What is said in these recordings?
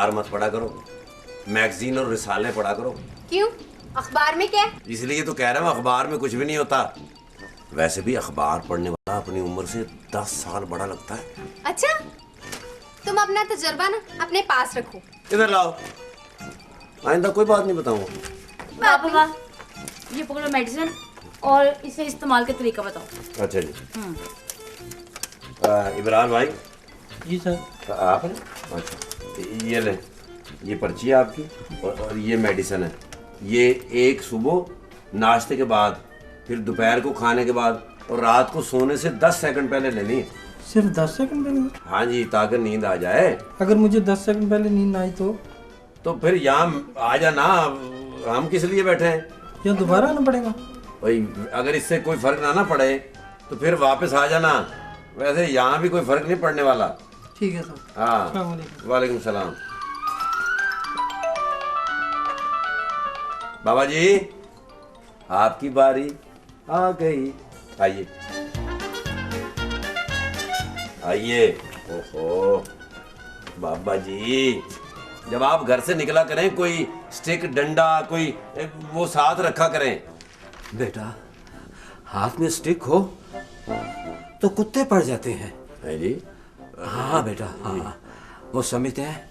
अखबार मत पढ़ा करो, मैगजीन और रिसाले पढ़ा करो। क्यों? अखबार में क्या है? इसलिए तो कह रहा हूँ अखबार में कुछ भी नहीं होता। वैसे भी अखबार पढ़ने वाला अपनी उम्र से 10 साल बड़ा लगता है। अच्छा, तुम अपना तजुर्बा ना अपने पास रखो। इधर लाओ, आइंदा कोई बात नहीं बताऊंगा। पापा ये पकड़ो मेडिसिन और इसे इस्तेमाल का तरीका बताओ। अच्छा जी। इब्रार भाई। जी सर। आप हैं? अच्छा, ये ले, ये पर्ची है आपकी और ये मेडिसिन है। ये एक सुबह नाश्ते के बाद, फिर दोपहर को खाने के बाद और रात को सोने से 10 सेकंड पहले लेनी है। सिर्फ 10 सेकंड पहले? हाँ जी, ताकि नींद आ जाए। अगर मुझे 10 सेकंड पहले नींद ना आई तो फिर यहाँ आ जाना, हम किस लिए बैठे हैं? या दोबारा आना पड़ेगा? भाई अगर इससे कोई फर्क ना पड़े तो फिर वापस आ जाना। वैसे यहाँ भी कोई फर्क नहीं पड़ने वाला। ठीक है सर। हाँ, अस्सलाम वालेकुम। वालेकुम सलाम। बाबा जी, आपकी बारी आ गई। आइए आइए। ओहो बाबा जी, जब आप घर से निकला करें कोई स्टिक, डंडा, कोई वो साथ रखा करें। बेटा, हाथ में स्टिक हो तो कुत्ते पड़ जाते हैं। है जी? हाँ बेटा, हाँ। वो समझते हैं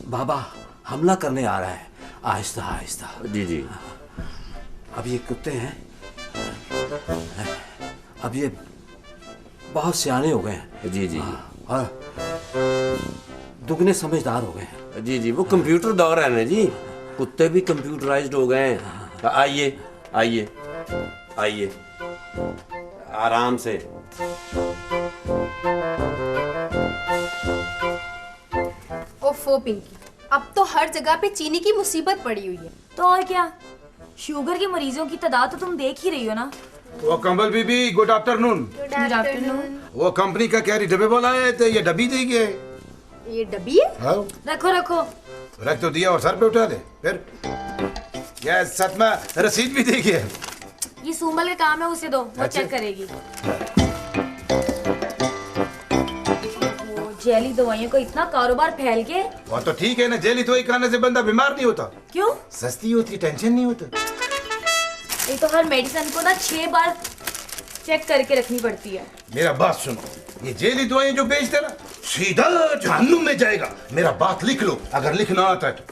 बाबा हमला करने आ रहा है। आहिस्ता आहिस्ता। जी जी। अब ये कुत्ते हैं, अब ये बहुत सियाने हो गए हैं। जी जी। और दुगने समझदार हो गए हैं। जी जी, वो कंप्यूटर दौर है ना जी, कुत्ते भी कंप्यूटराइज्ड हो गए हैं। आइए आइए आइए, आराम से। ओफो पिंकी, अब तो हर जगह पे चीनी की मुसीबत पड़ी हुई है। तो और क्या, शुगर के मरीजों की तादाद तो तुम देख ही रही हो ना। वो कंबल बीबी, गुड आफ्टरनून। Good afternoon. वो कंपनी का कैरी डब्बे बोला है तो ये डब्बी दी गए। ये डब्बी है? हाँ, रखो रखो। रख तो दिया और सर पे उठा ले। फिर ये सच में रसीद भी दी गई। ये सुंबल का काम है, उसे दो, वो अच्छा। चेक करेगी। वो जेली दवाइयों का इतना कारोबार फैल के। वो तो ठीक है ना, जेली दवाई खाने से बंदा बीमार नहीं होता। क्यों? सस्ती होती, टेंशन नहीं होता। ये तो हर मेडिसिन को ना 6 बार चेक करके रखनी पड़ती है। मेरा बात सुनो, ये जेली दवाइयां जो बेचते ना, सीधा जहन्नुम में जाएगा। मेरा बात लिख लो, अगर लिखना आता है तो।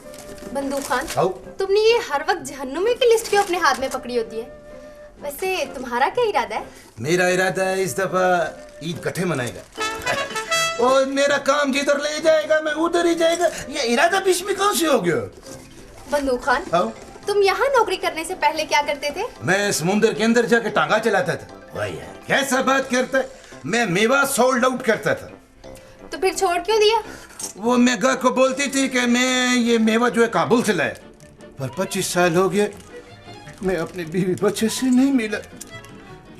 बंदूक खान, आओ। तुमने ये हर वक्त जहन्नुमी की लिस्ट क्यों अपने हाथ में पकड़ी होती है? वैसे तुम्हारा क्या इरादा है? मेरा इरादा है इस दफा ईद इकट्ठे मनाएगा और मेरा काम जिधर ले जाएगा मैं उधर ही जाएगा। ये इरादा बीच में कौन से हो गया? बंदूक खान, आओ। तुम यहाँ नौकरी करने से पहले क्या करते थे? मैं समुद्र के अंदर जाके टांगा चलाता था। वही है, कैसा बात करता है? मैं मेवा सोल्ड आउट करता था। तो फिर छोड़ क्यों दिया? वो मेगा को बोलती थी कि मैं ये मेवा जो है काबुल से लाया, पर 25 साल हो गए मैं अपनी बीवी बच्चे से नहीं मिला।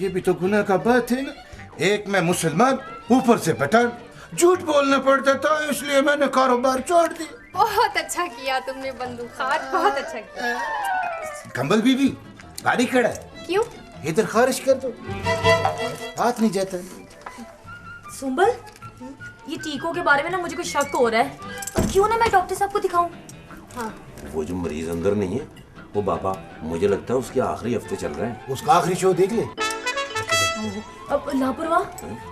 ये भी तो गुनाह का बात है ना। एक मैं मुसलमान, ऊपर से पठान, झूठ बोलना पड़ता था, इसलिए मैंने कारोबार छोड़ दिया। बहुत अच्छा किया तुमने बंदूक खान, बहुत अच्छा किया। कंबल बीबी, गाड़ी खड़ा है, क्यों? इधर खारिज कर दो, हाथ नहीं जाता। सुंबल, ये टीकों के बारे में ना मुझे कुछ शक हो रहा है। तो क्यों ना मैं डॉक्टर साहब को दिखाऊं? हाँ, वो जो मरीज अंदर नहीं है, वो बाबा मुझे लगता है उसके आखिरी हफ्ते चल रहे हैं। उसका आखिरी शो देख ले। अब लापरवाह,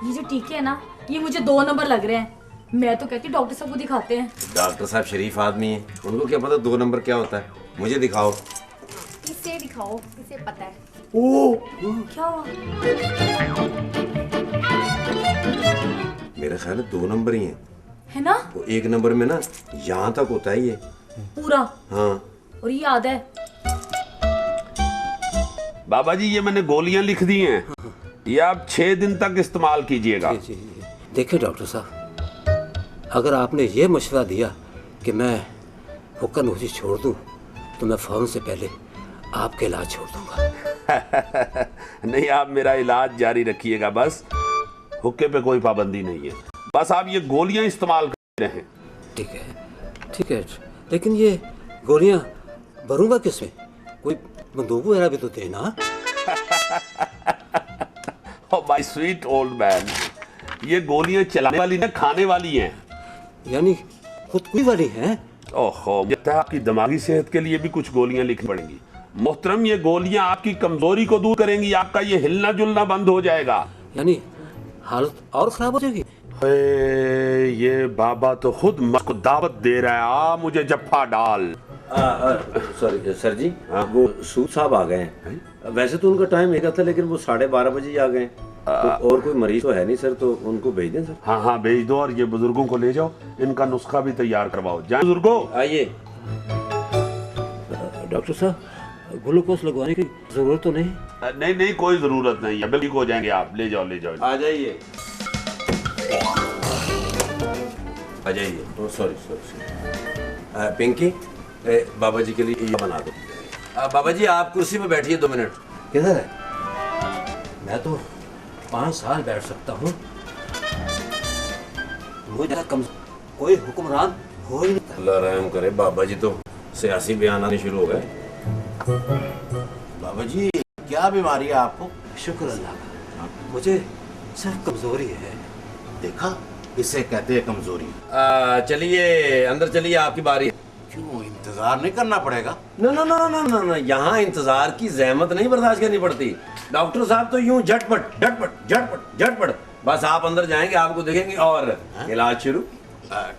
ये जो टीके है ना, ये मुझे 2 नंबर लग रहे हैं। मैं तो कहती डॉक्टर साहब को दिखाते हैं। डॉक्टर साहब शरीफ आदमी है, उनको क्या पता 2 नंबर क्या होता है। मुझे दिखाओ। इसे दिखाओ, इसे पता है। ओ, क्या हुआ? मेरा ख्याल है 2 नंबर ही है। है ना? वो 1 नंबर में ना यहाँ तक होता है ये। पूरा? हाँ। और ये याद है? बाबा जी, ये मैंने गोलियां लिख दी हैं, ये आप 6 दिन तक इस्तेमाल कीजिएगा। जी, देखिए डॉक्टर साहब, अगर आपने ये मशवरा दिया कि मैं हुक्का नूसी छोड़ दूं, तो मैं फौरन से पहले आपके इलाज छोड़ दूंगा। नहीं, आप मेरा इलाज जारी रखिएगा, बस हुक्के पे कोई पाबंदी नहीं है। बस आप ये गोलियां इस्तेमाल कर रहे हैं। ठीक है, लेकिन ये गोलियां भरूंगा किसमें? कोई बंदूक वगैरह भी तो देना। Oh my sweet old man, ये गोलियां चलाने वाली ना, खाने वाली हैं। यानी खुदकुशी वाली हैं। ओहो, मुझे लगता है आपकी दिमागी सेहत के लिए भी कुछ गोलियां लिखनी पड़ेंगी। मोहतरम, ये गोलियां आपकी कमजोरी को दूर करेंगी, आपका ये हिलना जुलना बंद हो जाएगा। यानी हालत और खराब हो जाएगी। ये बाबा तो खुद मुझको दावत दे रहा है, आ मुझे जफ्फा डाल। सॉरी सर जी, वो सूद साहब आ गए हैं। वैसे तो उनका टाइम एक था, लेकिन वो 12:30 बजे ही आ गए। तो और कोई मरीज तो है नहीं सर, तो उनको भेज दें सर। हाँ हाँ भेज दो, और ये बुजुर्गों को ले जाओ, इनका नुस्खा भी तैयार करवाओ। जाए बुजुर्गो। आइए। डॉक्टर साहब, ग्लूकोज लगवाने की जरूरत तो नहीं? नहीं नहीं, कोई जरूरत नहीं है, बिल्कुल हो जाएंगे आप। ले जाओ ले जाओ। आ जाइए आ जाइए। Sorry sorry. पिंकी, बाबा जी के लिए ये बना दो। बाबा जी आप कुर्सी पे बैठिए 2 मिनट। किधर है? मैं तो 5 साल बैठ सकता हूँ। मुझे कम कोई हुक्मरान हो ही नहीं। अल्लाह रहम करे, बाबा जी तो सियासी बयान आने शुरू हो गए। बाबा जी क्या बीमारी है आपको? शुक्र अल्लाह का, मुझे सिर्फ कमजोरी है। देखा, इसे कहते हैं कमजोरी। चलिए अंदर चलिए, आपकी बारी है। क्यों, इंतजार नहीं करना पड़ेगा? ना ना ना ना ना ना, यहाँ इंतजार की जहमत नहीं बर्दाश्त करनी पड़ती। डॉक्टर साहब तो यूं झटपट झटपट झटपट झटपट, बस आप अंदर जाएंगे, आपको देखेंगे और इलाज शुरू।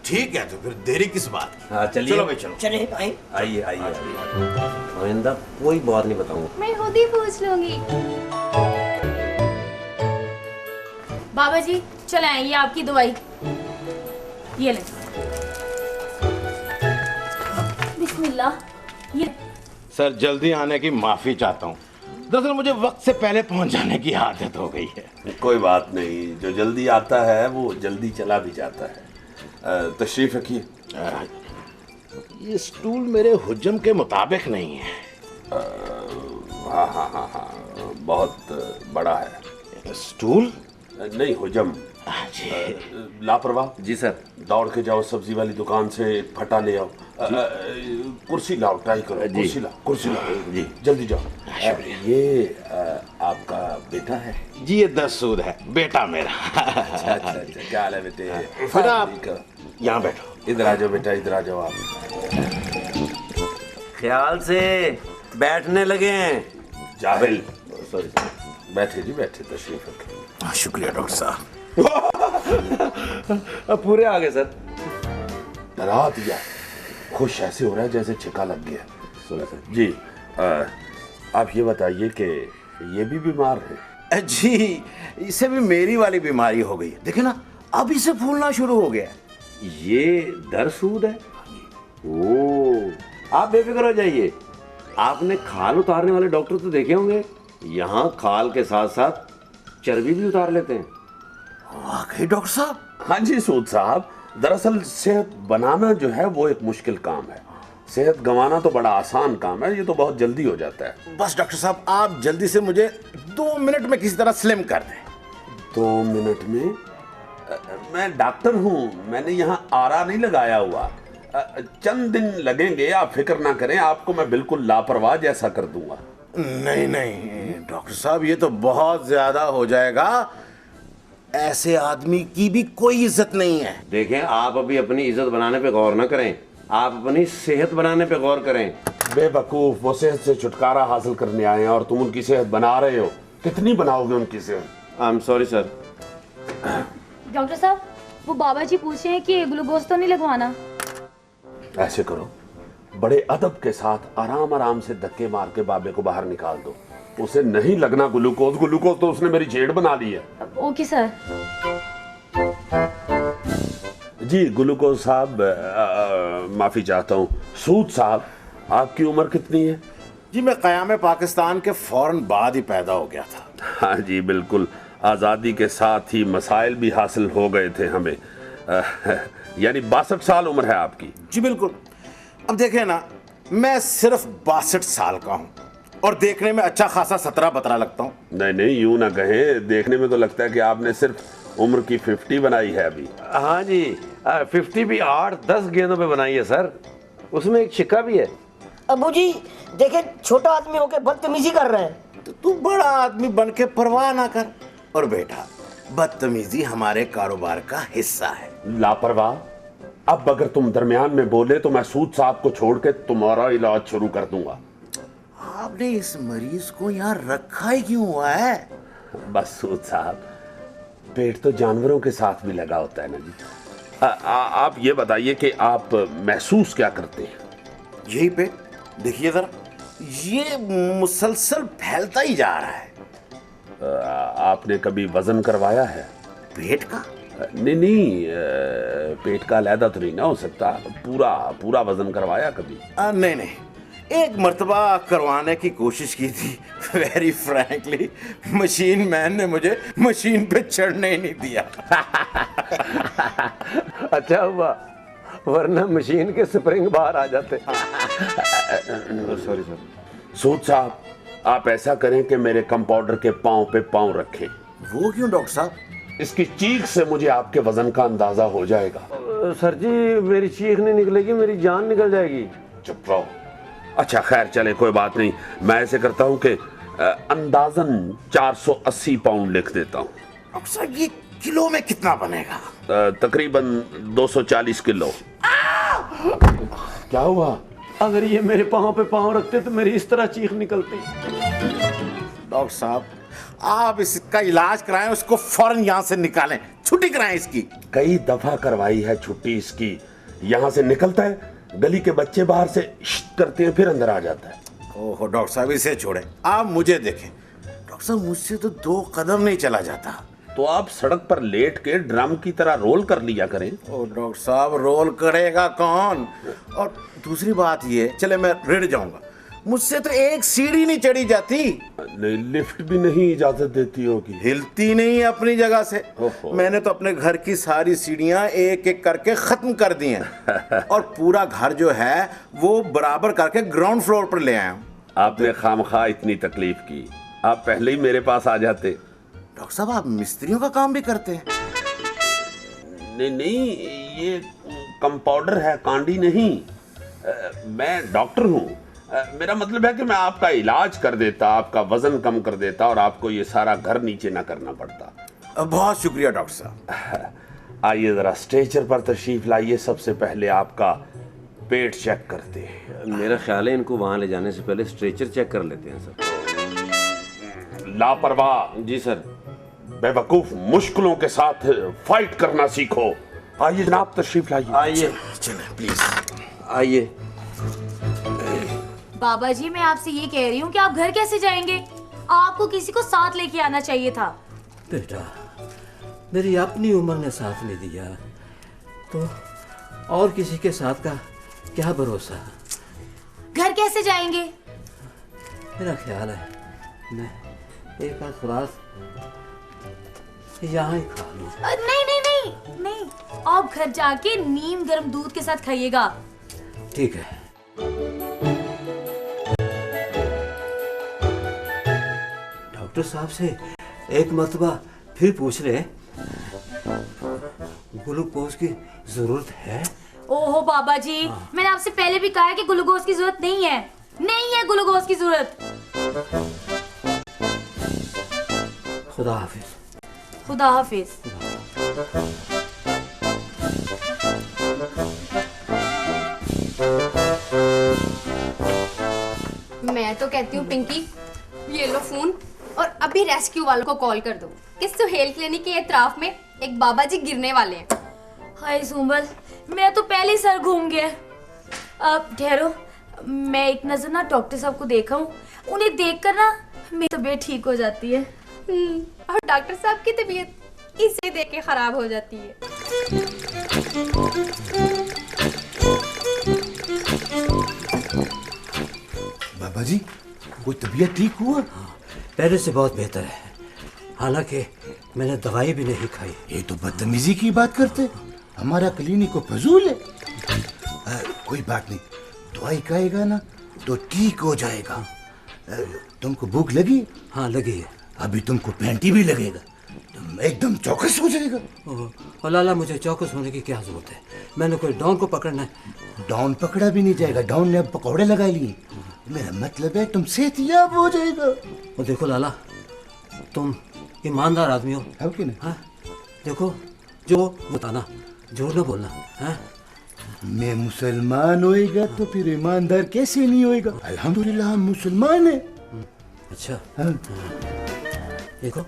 ठीक है, तो फिर देरी किस बात की? हाँ चलिए। चलो भाई चलो। चले भाई। आइए आइए आइए। आइंदा कोई बात नहीं बताऊंगा। मैं खुद ही पूछ लूंगी। बाबा जी चले आए, ये आपकी दवाई, ये ले। बिस्मिल्लाह। ये सर, जल्दी आने की माफी चाहता हूँ। दरअसल मुझे वक्त से पहले पहुंच जाने की आदत हो गई है। कोई बात नहीं, जो जल्दी आता है वो जल्दी चला भी जाता है। तशरीफ रखिए। ये स्टूल मेरे हुज्जम के मुताबिक नहीं है। हाँ हाँ हाँ हाँ, बहुत बड़ा है। स्टूल नहीं, हुजम। जी। लापरवाह। जी सर। दौड़ के जाओ सब्जी वाली दुकान से एक फटा ले आओ। कुर्सी लाओ, ट्राई करो। कुर्सी लाओ जी। जल्दी जाओ। ये आपका बेटा है? जी, ये 10 सूद है, बेटा मेरा। अच्छा अच्छा अच्छा, क्या हाल है बेटे? फिर आप यहाँ बैठो। इधर आ जाओ बेटा, इधर आ जाओ आप। ख्याल से बैठने लगे हैं। जाहिल। सॉरी, बैठे जी बैठे, तशरीफ रखें। शुक्रिया डॉक्टर साहब। अब पूरे आ गए सर। डरा दिया। खुश ऐसे हो रहा है जैसे छिका लग गया। सॉरी सर जी। आप ये बताइए कि ये भी बीमार है? जी, इसे भी मेरी वाली बीमारी हो गई है। देखे ना, अब इसे फूलना शुरू हो गया। ये दरसूद है। ओ, आप बेफिक्र हो जाइए। आपने खाल उतारने वाले डॉक्टर तो देखे होंगे, यहाँ खाल के साथ साथ चर्बी भी उतार लेते हैं। वाकई डॉक्टर साहब? हाँ जी सूद साहब, दरअसल सेहत बनाना जो है वो एक मुश्किल काम है, सेहत गंवाना तो बड़ा आसान काम है, ये तो बहुत जल्दी हो जाता है। बस डॉक्टर साहब, आप जल्दी से मुझे 2 मिनट में किसी तरह स्लिम कर दें। 2 मिनट में? मैं डॉक्टर हूँ, मैंने यहाँ आरा नहीं लगाया हुआ। चंद दिन लगेंगे, आप फिक्र ना करें, आपको मैं बिल्कुल लापरवाह जैसा कर दूंगा। नहीं नहीं डॉक्टर साहब, ये तो बहुत ज्यादा हो जाएगा। ऐसे आदमी की भी कोई इज्जत नहीं है। देखें, आप अभी अपनी इज्जत बनाने पे गौर ना करें, आप अपनी सेहत बनाने पे गौर करें। बेवकूफ, वो सेहत से छुटकारा हासिल करने आए हैं और तुम उनकी सेहत बना रहे हो। कितनी बनाओगे उनकी सेहत? I am sorry sir. Doctor साहब, वो बाबा जी पूछ रहे हैं कि ग्लूकोज तो नहीं लगवाना। ऐसे करो, बड़े अदब के साथ आराम आराम से धक्के मार के बाबे को बाहर निकाल दो। उसे नहीं लगना ग्लूकोज, ग्लूकोज तो उसने मेरी छेड़ बना ली है। Okay sir. जी ग्लूकोज साहब, माफी चाहता हूँ। सूद साहब, आपकी उम्र कितनी है? जी, मैं क़याम पाकिस्तान के फौरन बाद ही पैदा हो गया था। हाँ जी बिल्कुल, आज़ादी के साथ ही मसाइल भी हासिल हो गए थे हमें। यानी 62 साल उम्र है आपकी? जी बिल्कुल। अब देखें ना, मैं सिर्फ 62 साल का हूँ और देखने में अच्छा खासा 17-12 लगता हूँ। नहीं नहीं, यूं ना कहें, देखने में तो लगता है कि आपने सिर्फ उम्र की 50 बनाई है अभी। हाँ जी, 50 भी 8-10 गेंदों पे बनाई है सर, उसमें एक छिक्का भी है। अबू जी देखे, छोटा आदमी होके बदतमीजी कर रहे हैं। तो तू बड़ा आदमी बन के परवाह ना कर। और बेटा, बदतमीजी हमारे कारोबार का हिस्सा है। लापरवाह, अब अगर तुम दरमियान में बोले तो मैं सूद साहब को छोड़ के तुम्हारा इलाज शुरू कर दूंगा। आपने इस मरीज को यहाँ रखा ही क्यों हुआ है? बस सूद साहब, पेट तो जानवरों के साथ भी लगा होता है ना जी। आप ये बताइए कि आप महसूस क्या करते हैं? यही पेट देखिए जरा, ये मुसलसल फैलता ही जा रहा है। आपने कभी वजन करवाया है? पेट का? नहीं, पेट का अलहदा तो नहीं ना हो सकता, पूरा वजन करवाया कभी? नहीं नहीं, एक मर्तबा करवाने की कोशिश की थी। वेरी फ्रैंकली मशीन मैन ने मुझे मशीन पे चढ़ने ही नहीं दिया। अच्छा हुआ, वरना मशीन के स्प्रिंग बाहर आ जाते। Sorry sir. सूद साहब, आप ऐसा करें कि मेरे कंपाउंडर के पांव पे पांव रखें। वो क्यों डॉक्टर साहब? इसकी चीख से मुझे आपके वजन का अंदाजा हो जाएगा। सर जी, मेरी चीख नहीं निकलेगी, मेरी जान निकल जाएगी। चुप रहो। अच्छा खैर, चले कोई बात नहीं, मैं ऐसे करता हूं कि अंदाजन 480 पाउंड लिख देता हूं। डॉक्टर साहब, ये किलो में कितना बनेगा? तकरीबन 240 किलो। क्या हुआ? अगर ये मेरे पाँव पे पाँव रखते तो मेरी इस तरह चीख निकलती। डॉक्टर साहब, आप इसका इलाज कराएं, उसको फौरन यहाँ से निकालें, छुट्टी कराएं इसकी। कई दफा करवाई है छुट्टी इसकी, यहाँ से निकलता है, गली के बच्चे बाहर से शिट करते हैं, फिर अंदर आ जाता है। ओहो डॉक्टर साहब, इसे छोड़ें, आप मुझे देखें। डॉक्टर साहब, मुझसे तो 2 कदम नहीं चला जाता। तो आप सड़क पर लेट के ड्रम की तरह रोल कर लिया करें। ओ डॉक्टर साहब, रोल करेगा कौन? और दूसरी बात ये, चले मैं रेड जाऊंगा, मुझसे तो एक सीढ़ी नहीं चढ़ी जाती। नहीं, लिफ्ट भी नहीं इजाजत देती होगी। हिलती नहीं है अपनी जगह से। ओहो। मैंने तो अपने घर की सारी सीढ़ियां एक एक करके खत्म कर दी हैं। और पूरा घर जो है वो बराबर करके ग्राउंड फ्लोर पर ले आया हूं। आपने खामखा इतनी तकलीफ की, आप पहले ही मेरे पास आ जाते। डॉक्टर साहब, आप मिस्त्रियों का काम भी करते हैं? नहीं, ये कंपाउंडर है, कांडी नहीं। मैं डॉक्टर हूँ। मेरा मतलब है कि मैं आपका इलाज कर देता, आपका वजन कम कर देता और आपको ये सारा घर नीचे ना करना पड़ता। बहुत शुक्रिया डॉक्टर साहब। आइए जरा स्ट्रेचर पर तशरीफ लाइए। सबसे पहले आपका पेट चेक करते हैं। मेरा ख्याल है इनको वहाँ ले जाने से पहले स्ट्रेचर चेक कर लेते हैं सर। लापरवाह। जी सर। बेवकूफ, मुश्किलों के साथ फाइट करना सीखो। आइए जनाब, तशरीफ लाइए। आइए, चलें प्लीज। आइए। बाबा जी, मैं आपसे ये कह रही हूँ कि आप घर कैसे जाएंगे? आपको किसी को साथ लेके आना चाहिए था। बेटा, मेरी अपनी उम्र ने साथ नहीं दिया तो और किसी के साथ का क्या भरोसा। घर कैसे जाएंगे? मेरा ख्याल है मैं एक आध खुराक यहाँ ही खा लूँ। नहीं नहीं नहीं नहीं, आप घर जाके नीम गर्म दूध के साथ खाइएगा। ठीक है। डॉक्टर साहब से एक मर्तबा फिर पूछ ले, ग्लूकोज की जरूरत है? ओहो बाबा जी, मैंने आपसे पहले भी कहा है कि ग्लूकोज की जरूरत नहीं है, नहीं है ग्लूकोज की जरूरत। खुदा हाफिज। खुदा हाफिज। मैं तो कहती हूँ पिंकी, ये लो फोन और अभी रेस्क्यू वालों को कॉल कर दो कि सुहेल क्लिनिक के एतराफ में एक बाबा जी गिरने वाले हैं। हाय सुंबल, मैं तो पहले ही सर घूम गया। अब ठहरो, मैं एक नजर ना डॉक्टर साहब को देखा हूँ, उन्हें देखकर ना मेरी तबीयत ठीक हो जाती है। और डॉक्टर साहब की तबीयत इसे देख के खराब हो जाती है। बाबा जी, कोई तबीयत ठीक हुआ? पहले से बहुत बेहतर है, हालांकि मैंने दवाई भी नहीं खाई। ये तो बदतमीजी की बात करते, हमारा क्लिनिक को फजूल है। कोई बात नहीं, दवाई खाएगा ना तो ठीक हो जाएगा। तुमको भूख लगी? हाँ लगी है। अभी तुमको पैंटी भी लगेगा, तुम एकदम चौकस हो जाएगा। और लाला, मुझे चौकस होने की क्या जरूरत है? मैंने कोई डॉन को पकड़ना है। डॉन पकड़ा भी नहीं जाएगा, डॉन ने अब पकौड़े लगा लिए। मेरा मतलब है तुम सेहतियाब हो जाएगा। और देखो लाला, तुम ईमानदार आदमी हो, है कि नहीं? हाँ? देखो, जो बताना झूठ न बोलना है। मैं मुसलमान होएगा तो फिर ईमानदार कैसे नहीं होएगा? अल्हम्दुलिल्लाह हम मुसलमान हैं। अच्छा हाँ। देखो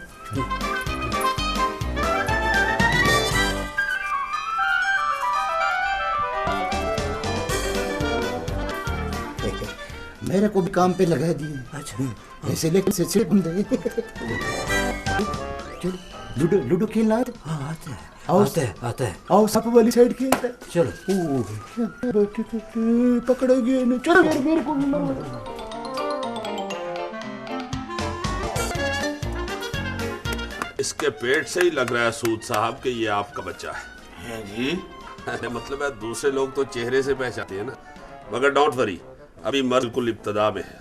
मेरे को भी काम पे लगा दिए। अच्छा ऐसे लेकिन से चलो लूडो लूडो खेलना आता है? हाँ आता है आओ। आता है आता है। आओ सांप वाली साइड खेलते हैं। चलो पकड़ोगे ना? चलो मेरे को भी मारो। इसके पेट से ही लग रहा है सूद साहब कि ये आपका बच्चा है। जी अरे मतलब है दूसरे लोग तो चेहरे से पहचानते हैं ना, मगर डोंट वरी, अभी मर्ज कुल इब्तदा में है।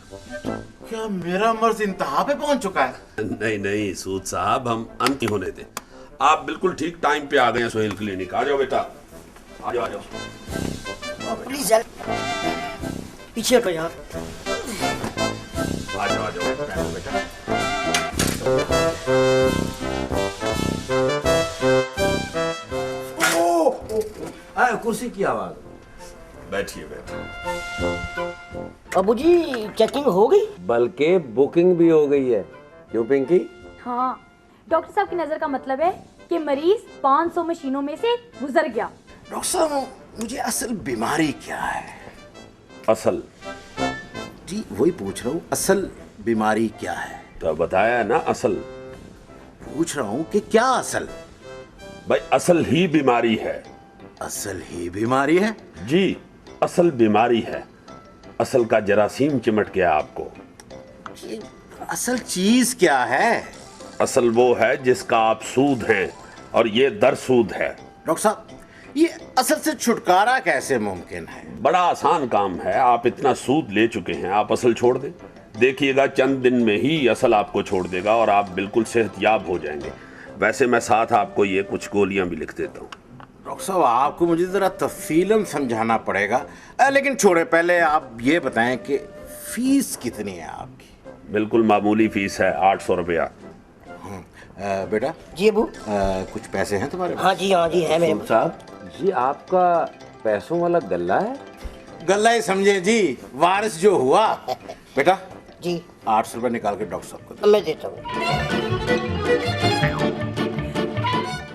क्या मेरा मर्ज इंतहा पे पहुंच चुका है? नहीं नहीं सूद साहब, हम अंत ही होने दें। आप बिल्कुल ठीक टाइम पे आ गए हैं सोहेल क्लिनिक। आ जाओ बेटा, आ जाओ आ जाओ प्लीज यार पीछे हटो यार। आ जाओ बैठो बेटा। कुर्सी की आवाज। बैठिए बैठिए। अबू जी चेकिंग हो गई? बल्कि बुकिंग भी हो गई है। क्यों पिंकी? हाँ, डॉक्टर साहब की नजर का मतलब है कि मरीज 500 मशीनों में से गुजर गया। डॉक्टर साहब मुझे असल बीमारी क्या है? असल जी वही पूछ रहा हूँ, असल बीमारी क्या है? तो बताया ना असल। पूछ रहा हूँ कि क्या असल? भाई असल ही बीमारी है। असल ही बीमारी है? जी असल बीमारी है। असल का जरासीम चिमट गया आपको। ये असल चीज क्या है? असल वो है जिसका आप सूद हैं और ये दरसूद है। डॉक्टर साहब ये असल से छुटकारा कैसे मुमकिन है? बड़ा आसान काम है। आप इतना सूद ले चुके हैं, आप असल छोड़ दें। देखिएगा चंद दिन में ही असल आपको छोड़ देगा और आप बिल्कुल सेहतयाब हो जाएंगे। वैसे मैं साथ आपको ये कुछ गोलियां भी लिख देता हूँ। डॉक्टर साहब आपको मुझे जरा तफसीलन समझाना पड़ेगा, लेकिन छोड़े पहले आप ये बताएं कि फीस कितनी है आपकी? बिल्कुल मामूली फीस है, 800 रुपया। बेटा जी अबू। कुछ पैसे हैं तुम्हारे पास? हाँ जी है मेरे पास। साहब जी आपका पैसों वाला गल्ला है? गल्ला ही समझे जी, वारिस जो हुआ। बेटा जी 800 रुपये निकाल के डॉक्टर साहब को दे। मैं देता हूँ।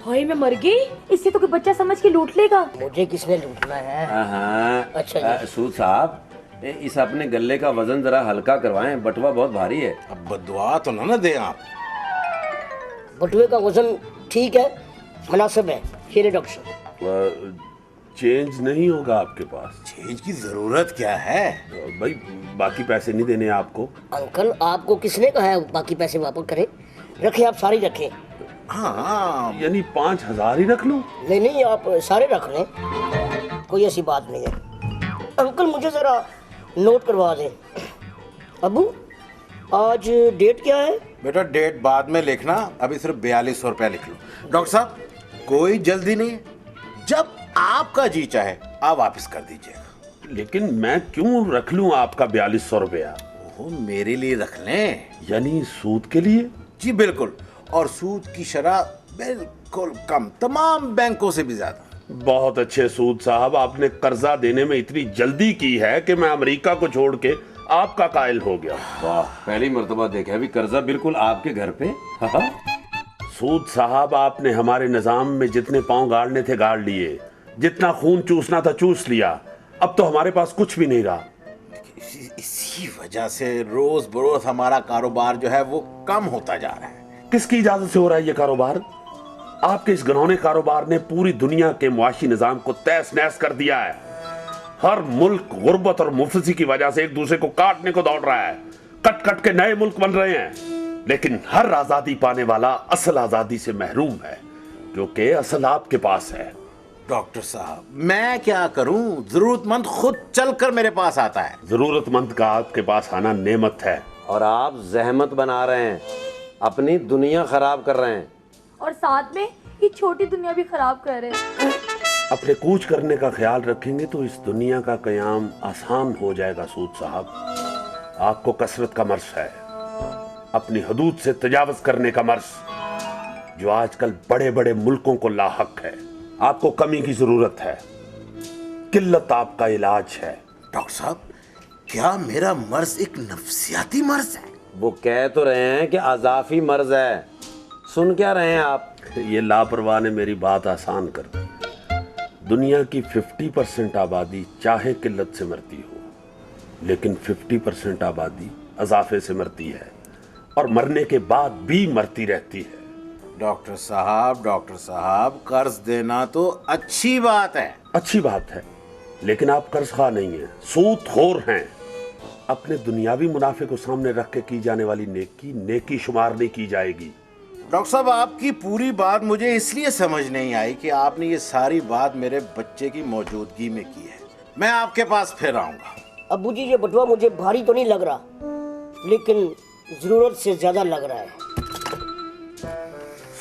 हाय मैं मर गई, इससे तो कोई बच्चा समझ के लूट लेगा। मुझे किसने लूटना है? हाँ अच्छा जी। सूद साहब इस अपने गल्ले का वजन जरा हल्का करवाएं, बटवा बहुत भारी है। अब बददुआ तो ना दें आप। बटुए का वजन ठीक है, मुनासिब है। ये ले डॉक्टर साहब। चेंज नहीं होगा आपके पास? चेंज की जरूरत क्या है? भाई बाकी पैसे नहीं देने आपको। अंकल आपको किसने कहा है बाकी पैसे वापस करें? रखें, आप सारे रखें। हाँ यानी 5000 ही रख लूं? नहीं नहीं आप सारे रख लें, कोई ऐसी बात नहीं है। अंकल मुझे जरा नोट करवा दें। अबू आज डेट क्या है? बेटा डेट बाद में लिखना, अभी सिर्फ 4200 रुपया लिख लो। डॉक्टर साहब कोई जल्दी नहीं है, जब आपका जी चाहे आप वापस कर दीजिएगा। लेकिन मैं क्यों रख लूं आपका 4200 रुपया? ओह मेरे लिए रख लें। यानी सूद के लिए? जी बिल्कुल, और सूद की शरह बिल्कुल कम, तमाम बैंकों से भी ज्यादा। बहुत अच्छे सूद साहब, आपने कर्जा देने में इतनी जल्दी की है कि मैं अमेरिका को छोड़ के आपका कायल हो गया। वाह पहली मर्तबा देखा है भी कर्जा बिल्कुल आपके घर पे। सूद साहब आपने हमारे निजाम में जितने पांव गाड़ने थे गाड़ लिए, जितना खून चूसना था चूस लिया। अब तो हमारे पास कुछ भी नहीं रहा। इसी वजह से रोज बरोज हमारा कारोबार जो है वो कम होता जा रहा है। किसकी इजाजत से हो रहा है ये कारोबार? आपके इस घिनौने कारोबार ने पूरी दुनिया के मुआशी निजाम को तहस नहस कर दिया है। हर मुल्क गुर्बत और मुफलिसी की वजह से एक दूसरे को काटने को दौड़ रहा है। कट कट के नए मुल्क बन रहे हैं, लेकिन हर आजादी पाने वाला असल आजादी से महरूम है, क्योंकि असल आपके पास है। डॉक्टर साहब मैं क्या करूं, जरूरतमंद खुद चलकर मेरे पास आता है। जरूरतमंद का आपके पास आना नेमत है। और आप जहमत बना रहे हैं, अपनी दुनिया खराब कर रहे हैं, और साथ में ये छोटी दुनिया भी खराब कर रहे हैं। अपने कूच करने का ख्याल रखेंगे तो इस दुनिया का कयाम आसान हो जाएगा। सूद साहब आपको कसरत का मर्ज है, अपनी हदूद से तजावज करने का मर्ज, जो आजकल बड़े बड़े मुल्कों को लाहक है। आपको कमी की जरूरत है। किल्लत आपका इलाज है। डॉक्टर साहब, क्या मेरा मर्ज एक नफ्सियाती मर्ज है? वो कह तो रहे हैं कि अजाफी मर्ज है, सुन क्या रहे हैं आप? ये लापरवाह ने मेरी बात आसान कर दी। दुनिया की 50% आबादी चाहे किल्लत से मरती हो, लेकिन 50% आबादी अजाफे से मरती है, और मरने के बाद भी मरती रहती है। डॉक्टर साहब, कर्ज देना तो अच्छी बात है। अच्छी बात है, लेकिन आप कर्जखा नहीं हैं, सूदखोर हैं। अपने दुनियावी मुनाफे को सामने रख के की जाने वाली नेकी शुमार नहीं की जाएगी। डॉक्टर साहब, आपकी पूरी बात मुझे इसलिए समझ नहीं आई कि आपने ये सारी बात मेरे बच्चे की मौजूदगी में की है। मैं आपके पास फिर आऊंगा। अब्बू जी, ये बटुआ मुझे भारी तो नहीं लग रहा, लेकिन जरूरत से ज्यादा लग रहा है।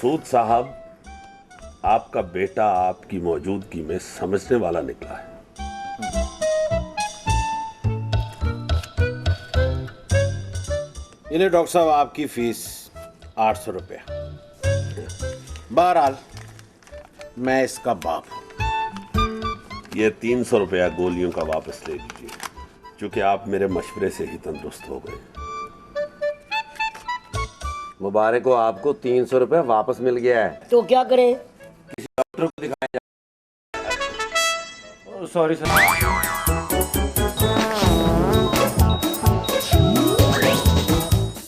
सूद साहब, आपका बेटा आपकी मौजूदगी में समझने वाला निकला है। ये डॉक्टर साहब, आपकी फीस 800 रुपया। बहरहाल, मैं इसका बाप हूं। ये 300 रुपया गोलियों का वापस ले लीजिए, क्योंकि आप मेरे मशवरे से ही तंदुरुस्त हो गए। मुबारक हो आपको, 300 रुपये वापस मिल गया है। तो क्या करें? डॉक्टर को दिखाया जाए। Sorry sir.